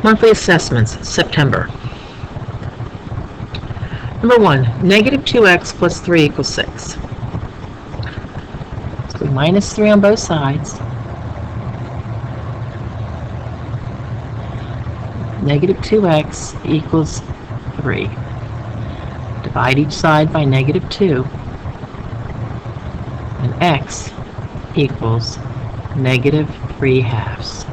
Monthly assessments, September. Number 1, negative 2x plus 3 equals 6. So minus 3 on both sides. Negative 2x equals 3. Divide each side by negative 2. And x equals negative 3/2.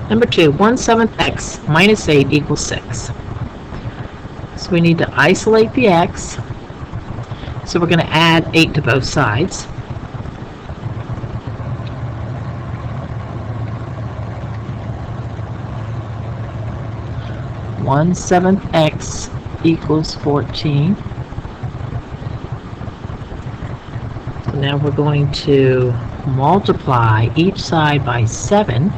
Number 2, 1/7 x minus 8 equals 6. So we need to isolate the x. So we're going to add 8 to both sides. One-seventh x equals 14. So now we're going to multiply each side by 7.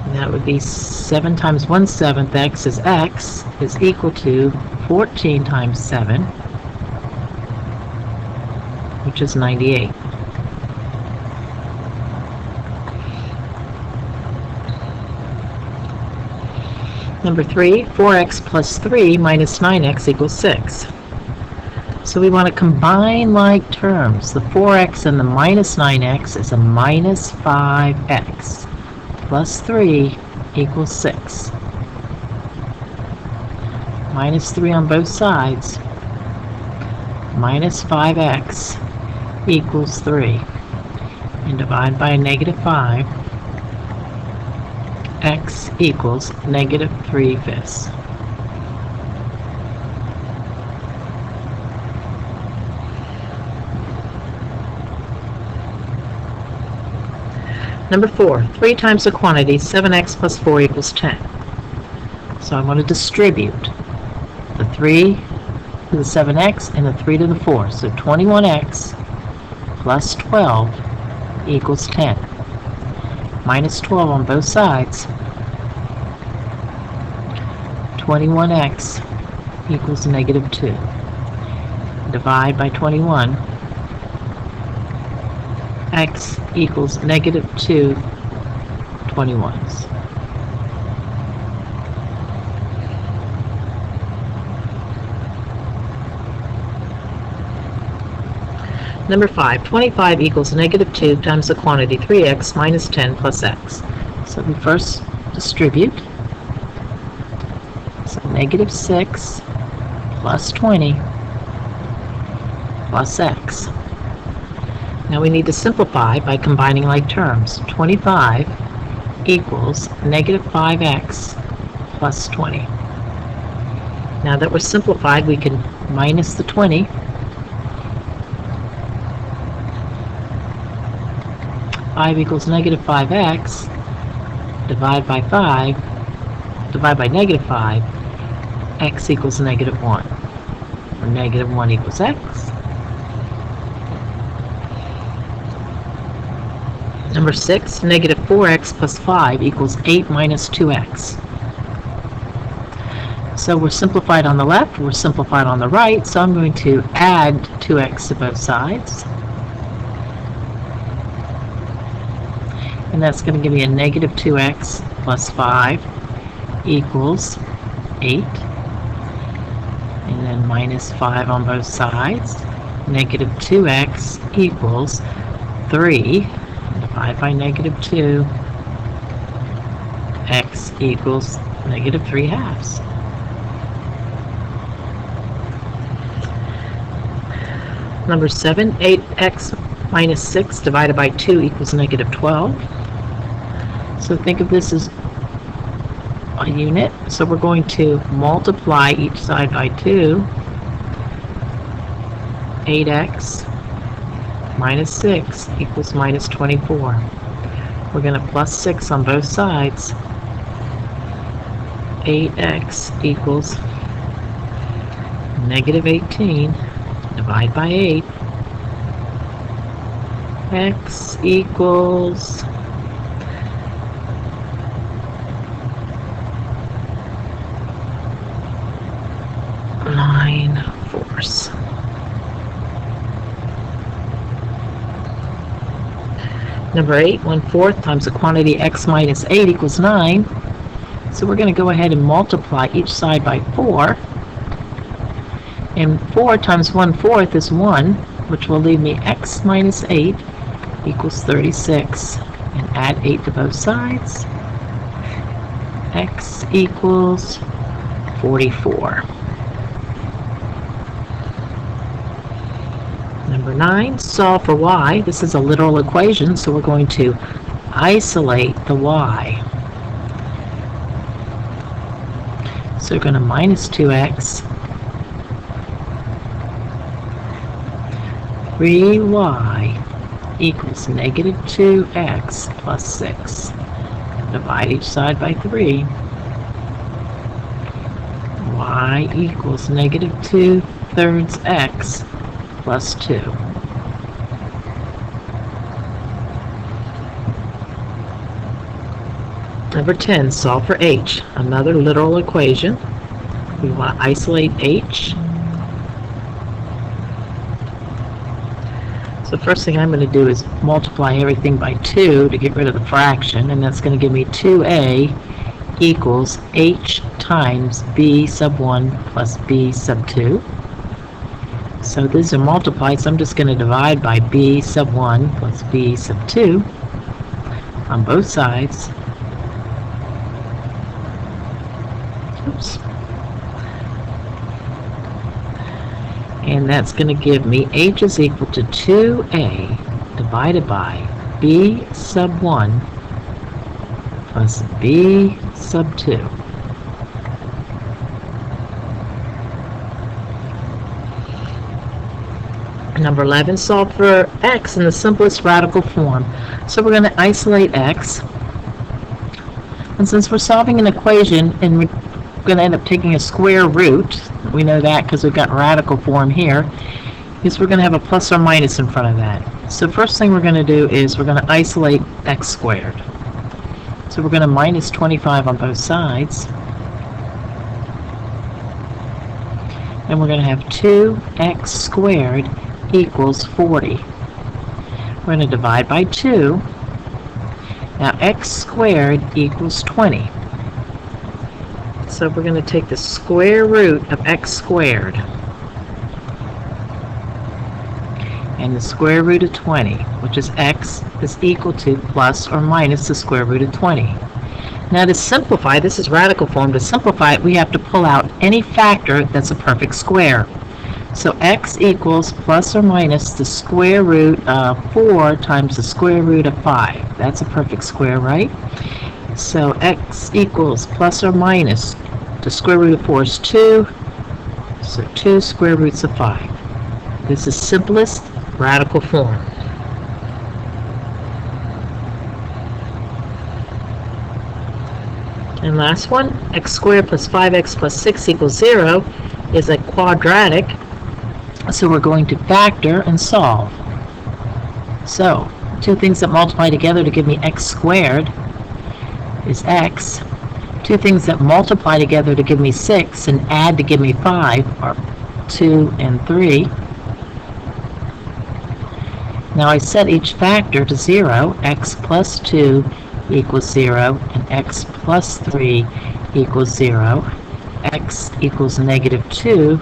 And that would be 7 times 1/7 x is equal to 14 times 7, which is 98. Number 3, 4x plus 3 minus 9x equals 6. So we want to combine like terms. The 4x and the minus 9x is a minus 5x plus 3 equals 6. Minus 3 on both sides. Minus 5x equals 3. And divide by negative 5. X equals negative 3/5. Number 4, 3 times the quantity 7x plus 4 equals 10. So I want to distribute the 3 to the 7x and the 3 to the 4. So 21x plus 12 equals 10. Minus 12 on both sides. 21x equals negative 2. Divide by 21. X equals negative 2 21s. Number 5, 25 equals negative 2 times the quantity 3x minus 10 plus x. So we first distribute. So negative 6 plus 20 plus x. Now we need to simplify by combining like terms. 25 equals negative 5x plus 20. Now that we're simplified, we can minus the 20. 5 equals negative 5x, divide by 5, divide by negative 5, x equals negative 1, or negative 1 equals x. Number 6, negative 4x plus 5 equals 8 minus 2x. So we're simplified on the left, we're simplified on the right, so I'm going to add 2x to both sides. And that's going to give me a negative 2x plus 5 equals 8. And then minus 5 on both sides. Negative 2x equals 3. Divide by negative 2. X equals negative 3/2. Number 7, 8x minus 6 divided by 2 equals negative 12. So think of this as a unit. So we're going to multiply each side by 2. 8x minus 6 equals minus 24. We're going to plus 6 on both sides. 8x equals negative 18. Divide by 8. X equals Number 8, 1/4 times the quantity x minus 8 equals 9. So we're going to go ahead and multiply each side by 4. And 4 times 1/4 is 1, which will leave me x minus 8 equals 36. And add 8 to both sides. X equals 44. Number 9, solve for y. This is a literal equation, so we're going to isolate the y. So we're going to minus 2x, 3y equals negative 2x plus 6. Divide each side by 3. Y equals negative 2/3 x plus 2. Number 10, solve for h. Another literal equation. We want to isolate h. So the first thing I'm going to do is multiply everything by 2 to get rid of the fraction, and that's going to give me 2a equals h times b sub 1 plus b sub 2. So these are multiplied, so I'm just going to divide by b sub 1 plus b sub 2 on both sides. Oops. And that's going to give me h is equal to 2a divided by b sub 1 plus b sub 2. Number 11, solve for x in the simplest radical form. So we're going to isolate x. And since we're solving an equation and we're going to end up taking a square root, we know that because we've got radical form here, is we're going to have a plus or minus in front of that. So first thing we're going to do is we're going to isolate x squared. So we're going to minus 25 on both sides. And we're going to have 2x squared equals 40. We're going to divide by 2. Now x squared equals 20. So we're going to take the square root of x squared and the square root of 20, which is x is equal to plus or minus the square root of 20. Now to simplify, this is radical form, to simplify it we have to pull out any factor that's a perfect square. So x equals plus or minus the square root of 4 times the square root of 5. That's a perfect square, right? So x equals plus or minus the square root of 4 is 2, so 2 square roots of 5. This is simplest radical form. And last one, x squared plus 5x plus 6 equals 0 is a quadratic, so we're going to factor and solve. So, two things that multiply together to give me x squared is x. Two things that multiply together to give me 6 and add to give me 5 are 2 and 3. Now I set each factor to 0. X plus 2 equals 0 and x plus 3 equals 0. X equals negative 2.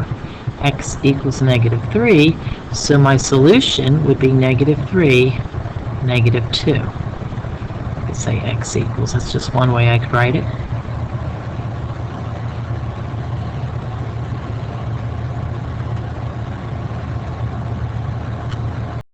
X equals negative 3. So my solution would be negative 3, negative 2. I could say x equals, that's just one way I could write it.